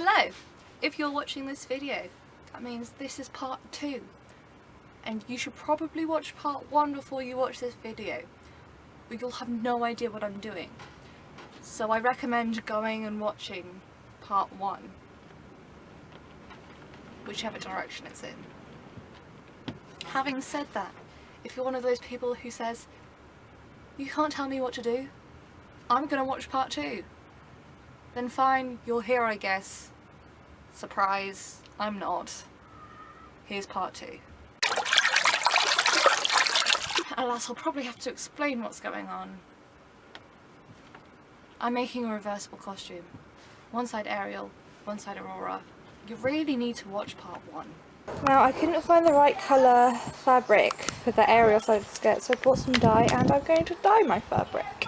Hello! If you're watching this video, that means this is part 2. And you should probably watch part 1 before you watch this video, or you'll have no idea what I'm doing. So I recommend going and watching part 1, whichever direction it's in. Having said that, if you're one of those people who says, you can't tell me what to do, I'm gonna watch part 2, then fine, you're here I guess. Surprise, I'm not. Here's part 2. Alas, I'll probably have to explain what's going on. I'm making a reversible costume. One side Ariel, one side Aurora. You really need to watch part 1. Now I couldn't find the right colour fabric for the Ariel side of the skirt, so I bought some dye and I'm going to dye my fabric.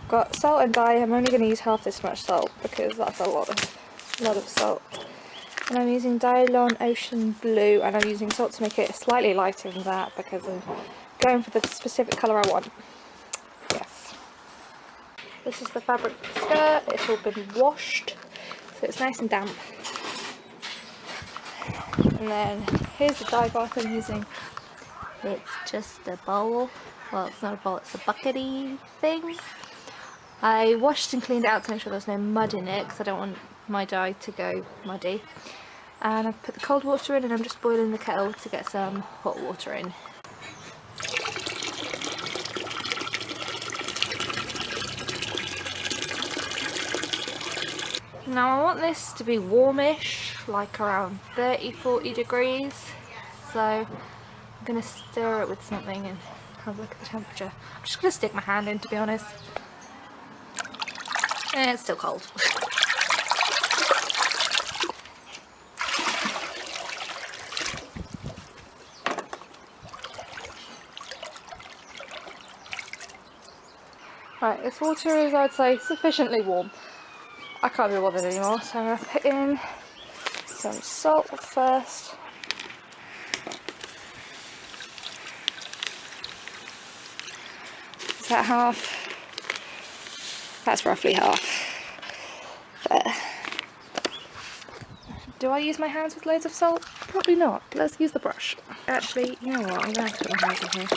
Got salt and dye. I'm only going to use half this much salt because that's a lot of salt. And I'm using Dylan Ocean Blue, and I'm using salt to make it slightly lighter than that because I'm going for the specific colour I want. Yes. This is the fabric for the skirt. It's all been washed, so it's nice and damp. And then here's the dye bath I'm using. It's just a bowl. Well, it's not a bowl, it's a buckety thing. I washed and cleaned it out to make sure there's no mud in it because I don't want my dye to go muddy. And I've put the cold water in and I'm just boiling the kettle to get some hot water in. Now I want this to be warmish, like around 30-40 degrees. So I'm going to stir it with something and have a look at the temperature. I'm just going to stick my hand in, to be honest. It's still cold. Right, this water is, I'd say, sufficiently warm. I can't be bothered anymore, so I'm going to put in some salt first. Is that half? That's roughly half. There. Do I use my hands with loads of salt? Probably not. Let's use the brush. Actually, you know what? I'm going to put my hands in here.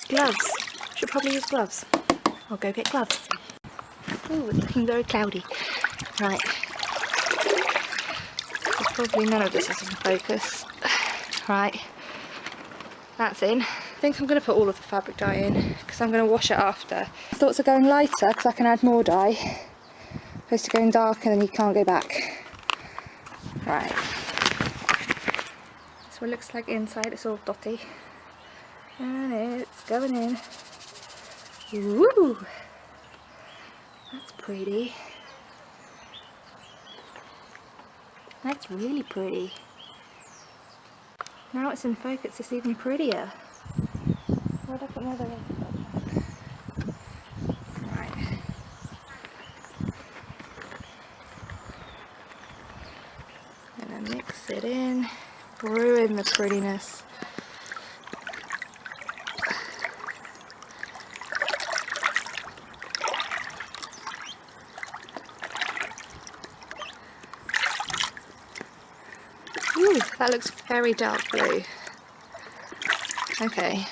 Gloves. Should probably use gloves. I'll go get gloves. Ooh, it's looking very cloudy. Right. Probably none of this is in focus. Right. That's in. I think I'm going to put all of the fabric dye in because I'm going to wash it after. Thoughts are going lighter because I can add more dye. Opposed to going darker and then you can't go back. Right. So it looks like inside it's all dotty. And it's going in. Woo! That's pretty. That's really pretty. Now it's in focus, it's even prettier. Where'd I put my other one? Right. Gonna mix it in, ruin the prettiness. Ooh, that looks very dark blue. Okay.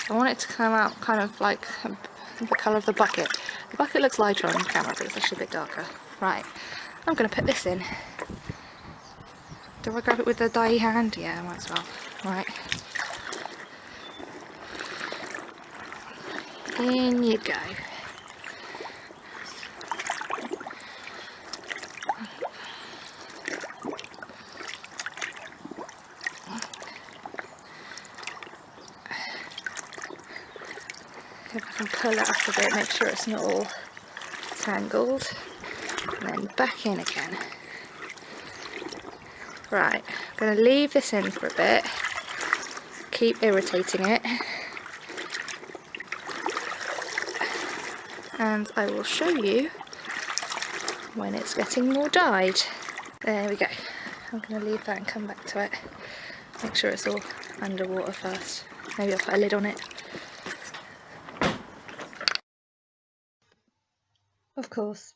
I want it to come out kind of like the colour of the bucket. The bucket looks lighter on camera, but it's actually a bit darker. Right, I'm going to put this in. Do I grab it with the dye hand? Yeah, I might as well. Right. In you go. If I can pull it up a bit, make sure it's not all tangled, and then back in again. Right, I'm going to leave this in for a bit, keep irritating it, and I will show you when it's getting more dyed. There we go. I'm going to leave that and come back to it. Make sure it's all underwater first. Maybe I'll put a lid on it. Of course,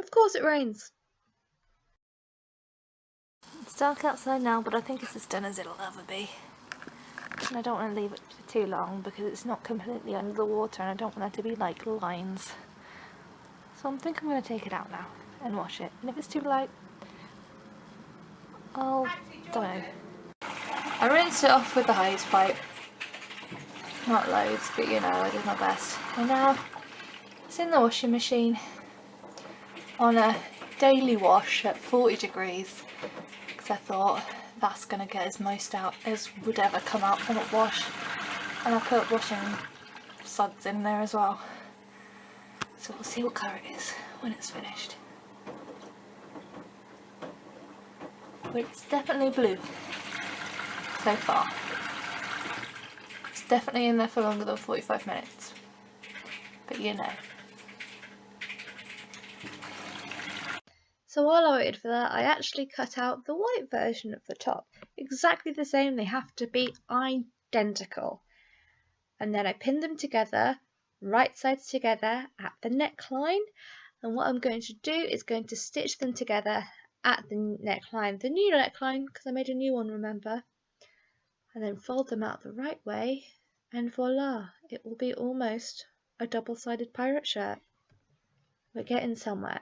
Of course it rains. It's dark outside now, but I think it's as done as it'll ever be. And I don't want to leave it for too long because it's not completely under the water and I don't want there to be like lines. So I think I'm going to take it out now and wash it. And if it's too light, don't know. I rinsed it off with the hose pipe. Not loads, but you know, I did my best. And now it's in the washing machine on a daily wash at 40 degrees because I thought that's going to get as most out as would ever come out from a wash. And I put washing suds in there as well. So we'll see what colour it is when it's finished. But it's definitely blue so far. It's definitely in there for longer than 45 minutes. But you know. So while I waited for that, I actually cut out the white version of the top. Exactly the same, they have to be identical. And then I pinned them together, right sides together at the neckline. And what I'm going to do is going to stitch them together at the neckline, the new neckline, because I made a new one, remember? And then fold them out the right way, and voila, it will be almost a double-sided pirate shirt. We're getting somewhere.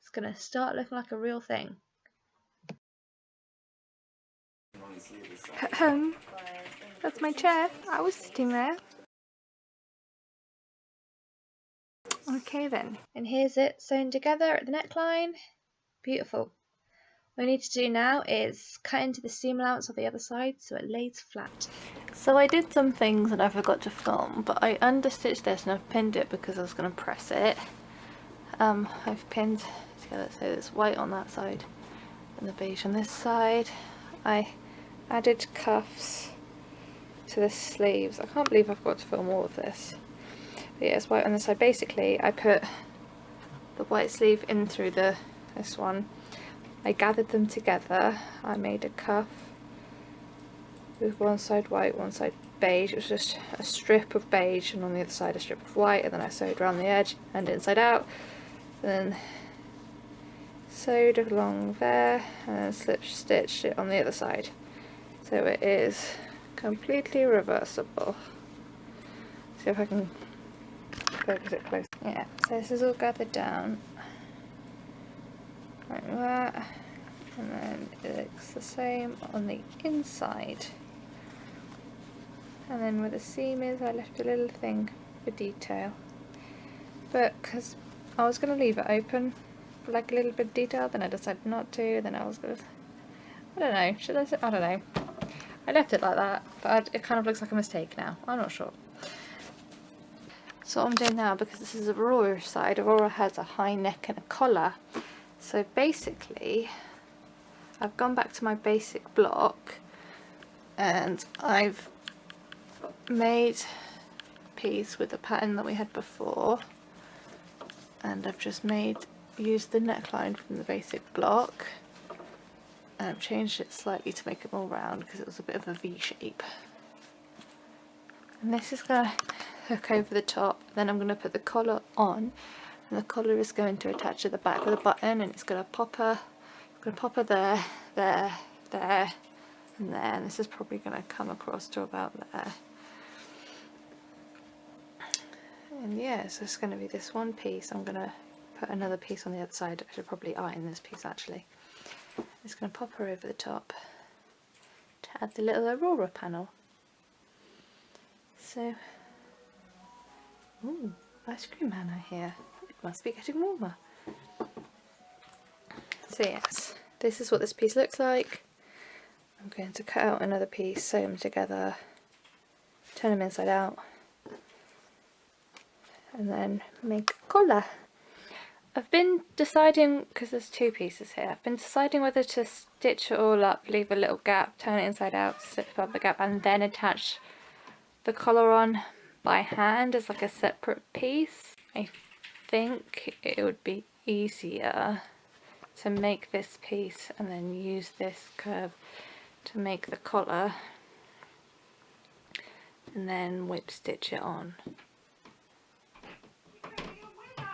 It's going to start looking like a real thing. That's my chair. I was sitting there. Okay then. And here's it sewn together at the neckline. Beautiful. What we need to do now is cut into the seam allowance of the other side so it lays flat. So I did some things that I forgot to film, but I understitched this and I've pinned it because I was going to press it. I've pinned together so there's white on that side and the beige on this side. I added cuffs to the sleeves. I can't believe I forgot to film all of this. But yeah, it's white on this side. Basically, I put the white sleeve in through this one. I gathered them together. I made a cuff with one side white, one side beige. It was just a strip of beige and on the other side a strip of white, and then I sewed around the edge and inside out. Then sewed along there and then slip stitched it on the other side. So it is completely reversible. See if I can focus it close. Yeah, so this is all gathered down like that, and then it looks the same on the inside. And then where the seam is, I left a little thing for detail. But because I was going to leave it open for like a little bit of detail, then I decided not to. Then I was going to, I don't know, should I say, I don't know. I left it like that, but it kind of looks like a mistake now. I'm not sure. So what I'm doing now, because this is Aurora's side, Aurora has a high neck and a collar. So basically, I've gone back to my basic block and I've made a piece with the pattern that we had before, and I've just used the neckline from the basic block and I've changed it slightly to make it more round because it was a bit of a V shape. And this is going to hook over the top, then I'm going to put the collar on, and the collar is going to attach to the back of the button, and it's going to pop her there, there, there, and there, and this is probably going to come across to about there. And yeah, so it's going to be this one piece. I'm going to put another piece on the other side. I should probably iron this piece actually. It's going to pop her over the top to add the little Aurora panel. So, ooh, ice cream man I hear. It must be getting warmer. So yes, this is what this piece looks like. I'm going to cut out another piece, sew them together, turn them inside out, and then make a collar. I've been deciding, because there's two pieces here, I've been deciding whether to stitch it all up, leave a little gap, turn it inside out, slip up the gap, and then attach the collar on by hand as like a separate piece. I think it would be easier to make this piece and then use this curve to make the collar and then whip stitch it on.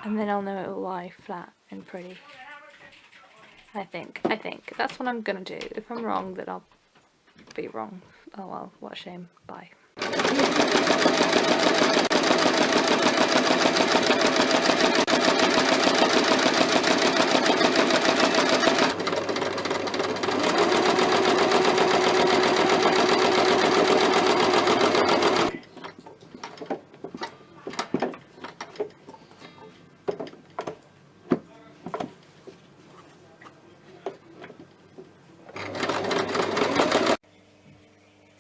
and then I'll know it will lie flat and pretty. I think that's what I'm gonna do. If I'm wrong, then I'll be wrong. Oh well, what a shame. Bye.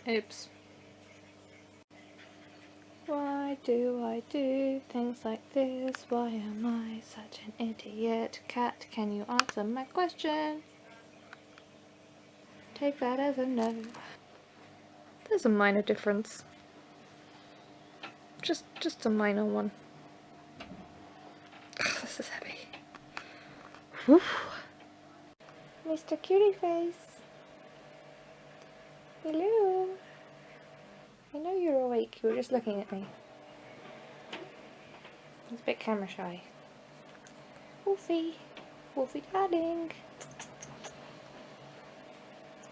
Oops. Why do I do things like this? Why am I such an idiot? Cat, can you answer my question? Take that as a no. There's a minor difference. Just a minor one. Ugh, this is heavy. Whew. Mr. Cutie Face. Hello. I know you're awake. You were just looking at me. He's a bit camera shy. Wolfie. Wolfie darling.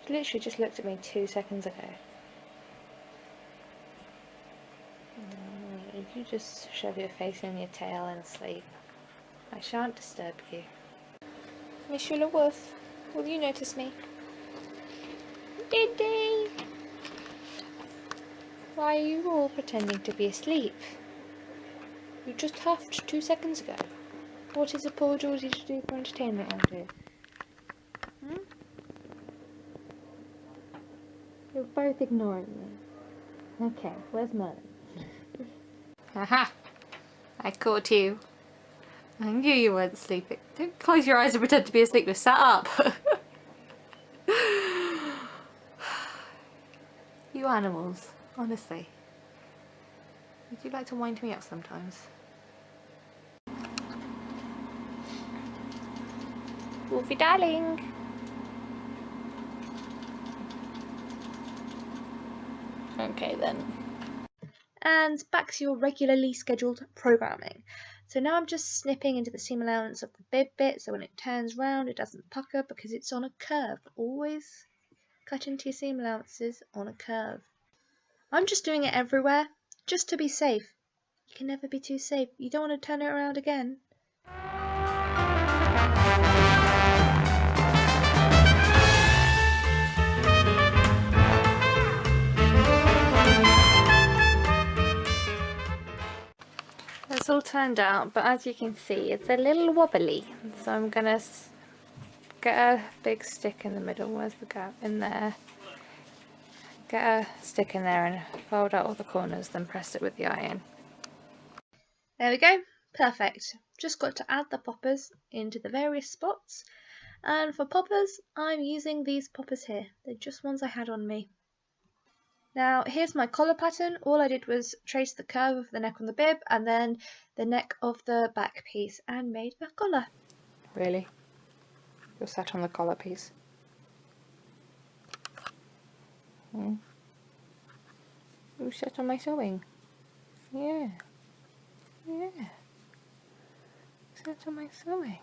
He literally just looked at me 2 seconds ago. You just shove your face in your tail and sleep. I shan't disturb you. Miss Shula Wolf, will you notice me? Diddy! Why are you all pretending to be asleep? You just huffed 2 seconds ago. What is a poor Geordie to do for entertainment, aren't you? You're both ignoring me. Okay, where's Merlin? Haha! I caught you. I knew you weren't sleeping. Don't close your eyes and pretend to be asleep. Just sat up. You animals, honestly. Would you like to wind me up sometimes? Wolfie darling! Okay then. And back to your regularly scheduled programming. So now I'm just snipping into the seam allowance of the bib bit, so when it turns round it doesn't pucker because it's on a curve. Always cut into your seam allowances on a curve. I'm just doing it everywhere, just to be safe. You can never be too safe. You don't want to turn it around again. It's all turned out, but as you can see, it's a little wobbly. So I'm gonna get a big stick in the middle. Where's the gap? In there. Get a stick in there and fold out all the corners, then press it with the iron. There we go. Perfect. Just got to add the poppers into the various spots. And for poppers, I'm using these poppers here. They're just ones I had on me. Now here's my collar pattern. All I did was trace the curve of the neck on the bib and then the neck of the back piece and made a collar. Really? You're sat on the collar piece? You sat on my sewing? Yeah. Yeah. Sat on my sewing.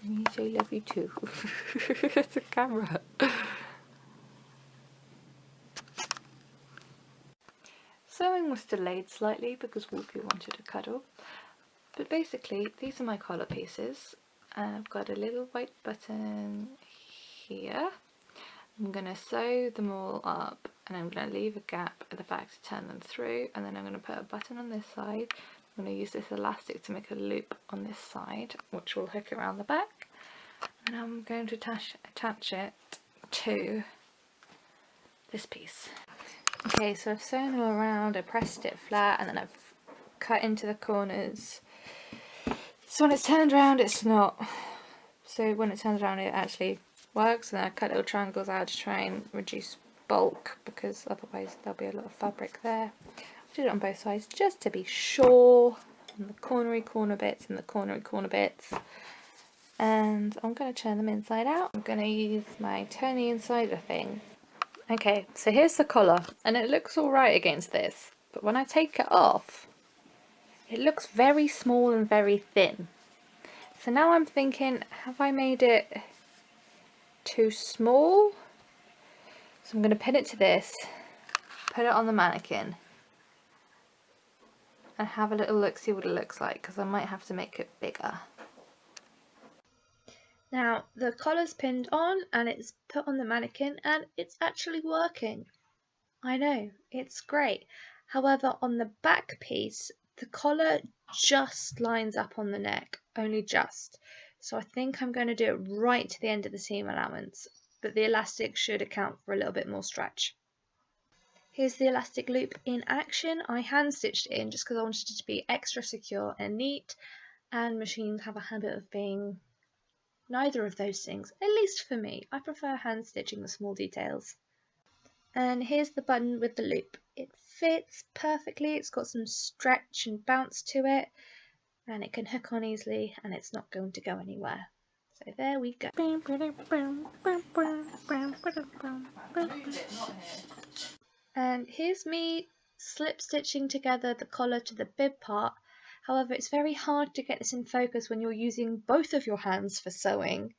You say love you too. It's a camera. Sewing was delayed slightly because Wolfie wanted a cuddle. But basically, these are my collar pieces. I've got a little white button here. I'm going to sew them all up and I'm going to leave a gap at the back to turn them through, and then I'm going to put a button on this side. I'm going to use this elastic to make a loop on this side, which will hook around the back, and I'm going to attach it to this piece. Okay, so I've sewn all around, I pressed it flat, and then I've cut into the corners. So when it's turned around, it's not. So when it turns around, it actually works, and then I cut little triangles out to try and reduce bulk, because otherwise there'll be a lot of fabric there. I did it on both sides just to be sure, on the cornery corner bits and the cornery corner bits. And I'm going to turn them inside out. I'm going to use my turny insider thing Okay, so here's the collar, and it looks alright against this, but when I take it off, it looks very small and very thin. So now I'm thinking, have I made it too small? So I'm going to pin it to this, put it on the mannequin, and have a little look, see what it looks like, because I might have to make it bigger. Now the collar's pinned on and it's put on the mannequin and it's actually working. I know, it's great. However, on the back piece, the collar just lines up on the neck, only just. So I think I'm going to do it right to the end of the seam allowance, but the elastic should account for a little bit more stretch. Here's the elastic loop in action. I hand stitched it in just because I wanted it to be extra secure and neat, and machines have a habit of being neither of those things, at least for me. I prefer hand stitching the small details. And here's the button with the loop. It fits perfectly, it's got some stretch and bounce to it, and it can hook on easily, and it's not going to go anywhere. So there we go. And here's me slip stitching together the collar to the bib part. However, it's very hard to get this in focus when you're using both of your hands for sewing.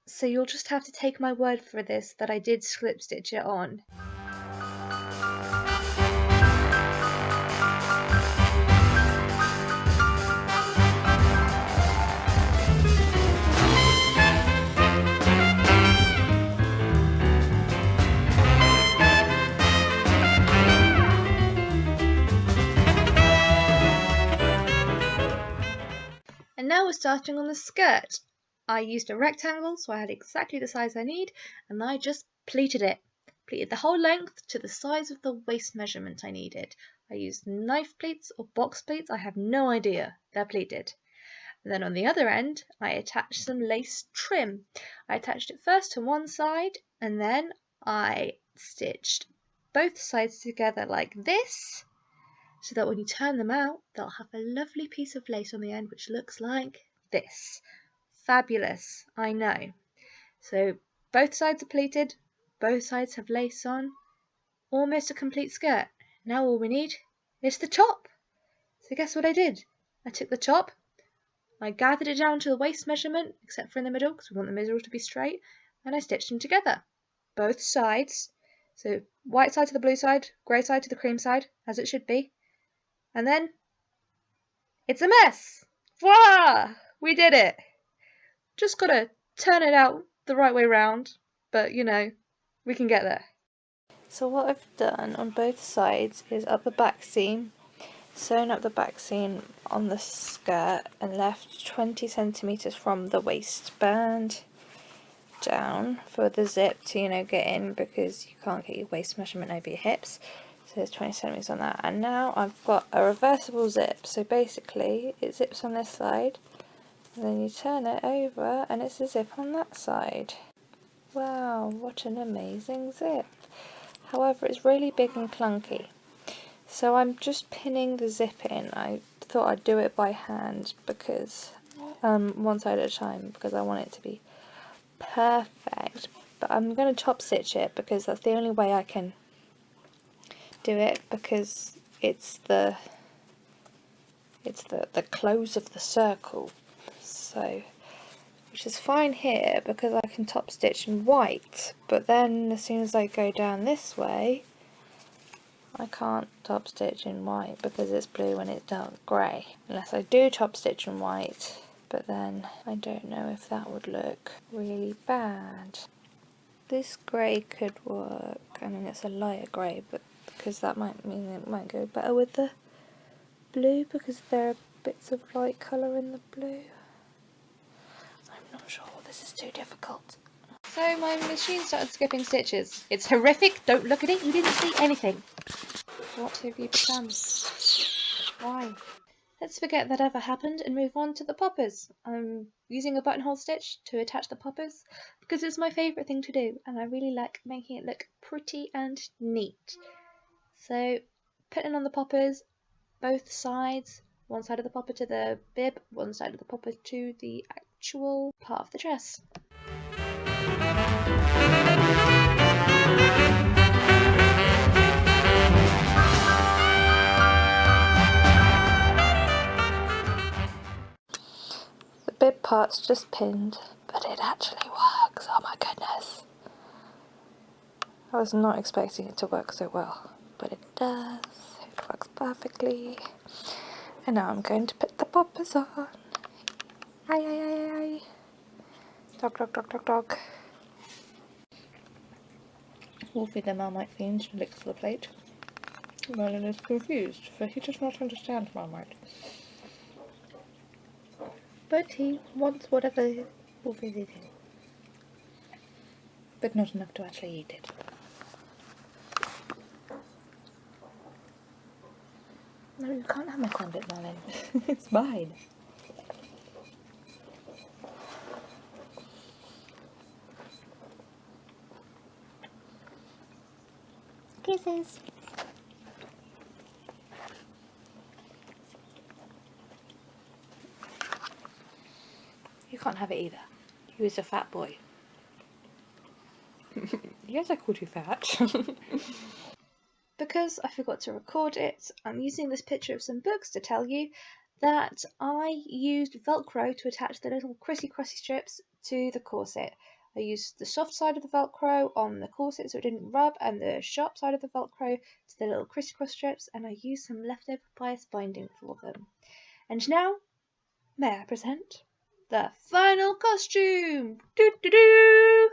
So you'll just have to take my word for this that I did slip stitch it on. And now we're starting on the skirt. I used a rectangle so I had exactly the size I need, and I just pleated it. Pleated the whole length to the size of the waist measurement I needed. I used knife pleats or box pleats, I have no idea, they're pleated. And then on the other end I attached some lace trim. I attached it first to one side and then I stitched both sides together like this, so that when you turn them out, they'll have a lovely piece of lace on the end which looks like this. Fabulous, I know. So both sides are pleated, both sides have lace on, almost a complete skirt. Now all we need is the top. So guess what I did? I took the top, I gathered it down to the waist measurement, except for in the middle, because we want the middle to be straight, and I stitched them together. Both sides. So white side to the blue side, grey side to the cream side, as it should be. And then it's a mess. Voila! We did it. Just gotta turn it out the right way round, but you know, we can get there. So what I've done on both sides is up the back seam, sewn up the back seam on the skirt and left 20 centimeters from the waistband down for the zip to, you know, get in, because you can't get your waist measurement over your hips. So there's 20 centimeters on that, and now I've got a reversible zip. So basically it zips on this side and then you turn it over and it's a zip on that side. Wow, what an amazing zip. However, it's really big and clunky, so I'm just pinning the zip in. I thought I'd do it by hand, because one side at a time, because I want it to be perfect. But I'm going to top stitch it because that's the only way I can do it, because it's the close of the circle. So, which is fine here because I can top stitch in white, but then as soon as I go down this way I can't top stitch in white because it's blue and it's dark grey, unless I do top stitch in white, but then I don't know if that would look really bad. This grey could work. I mean, it's a lighter grey, but because that might mean it might go better with the blue, because there are bits of light colour in the blue. I'm not sure, this is too difficult. So my machine started skipping stitches. It's horrific, don't look at it, you didn't see anything. What have you become? Why? Let's forget that ever happened and move on to the poppers. I'm using a buttonhole stitch to attach the poppers because it's my favourite thing to do, and I really like making it look pretty and neat. So putting on the poppers, both sides, one side of the popper to the bib, one side of the popper to the actual part of the dress. parts just pinned, but it actually works. Oh my goodness. I was not expecting it to work so well, but it does. It works perfectly. And now I'm going to put the poppers on. Aye, aye, aye, aye. Dog, dog, dog, dog, dog. Wolfie the Marmite fiend licks the plate. Merlin is confused, for he does not understand Marmite. But he wants whatever Wolfie is eating. But not enough to actually eat it. No, you can't have my condit, Merlin. It's mine. Kisses. You can't have it either. You is a fat boy. Yes, I called you fat. Because I forgot to record it, I'm using this picture of some books to tell you that I used Velcro to attach the little crissy-crossy strips to the corset. I used the soft side of the Velcro on the corset so it didn't rub, and the sharp side of the Velcro to the little crissy-cross strips, and I used some leftover bias binding for them. And now, may I present the final costume! Doo-doo-doo!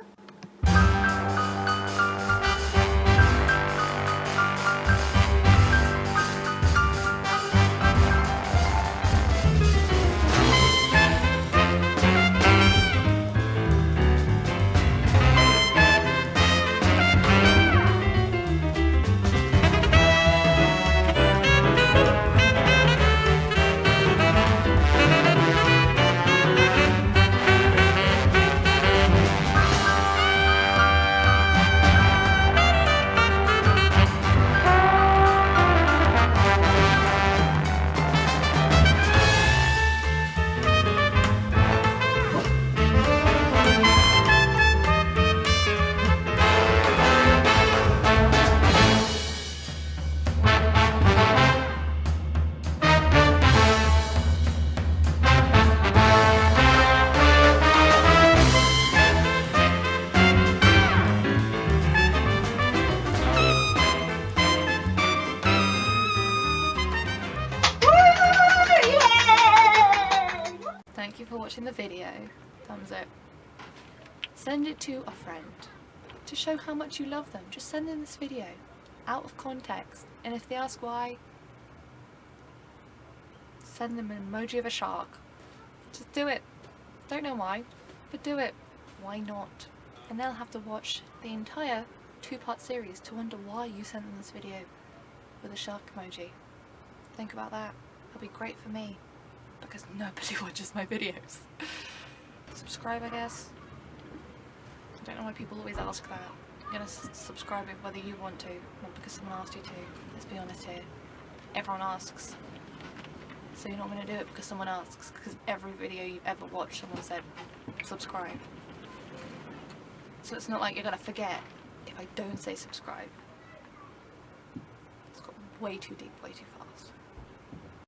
Thank you for watching the video. Thumbs up. Send it to a friend to show how much you love them. Just send them this video out of context, and if they ask why, send them an emoji of a shark. Just do it. Don't know why, but do it. Why not? And they'll have to watch the entire 2-part series to wonder why you sent them this video with a shark emoji. Think about that. It'll be great for me, because nobody watches my videos. Subscribe, I guess. I don't know why people always ask that. You're gonna subscribe it whether you want to, not because someone asked you to. Let's be honest here. Everyone asks. So you're not gonna do it because someone asks, because every video you've ever watched someone said, subscribe. So it's not like you're gonna forget if I don't say subscribe. It's got way too deep, way too far.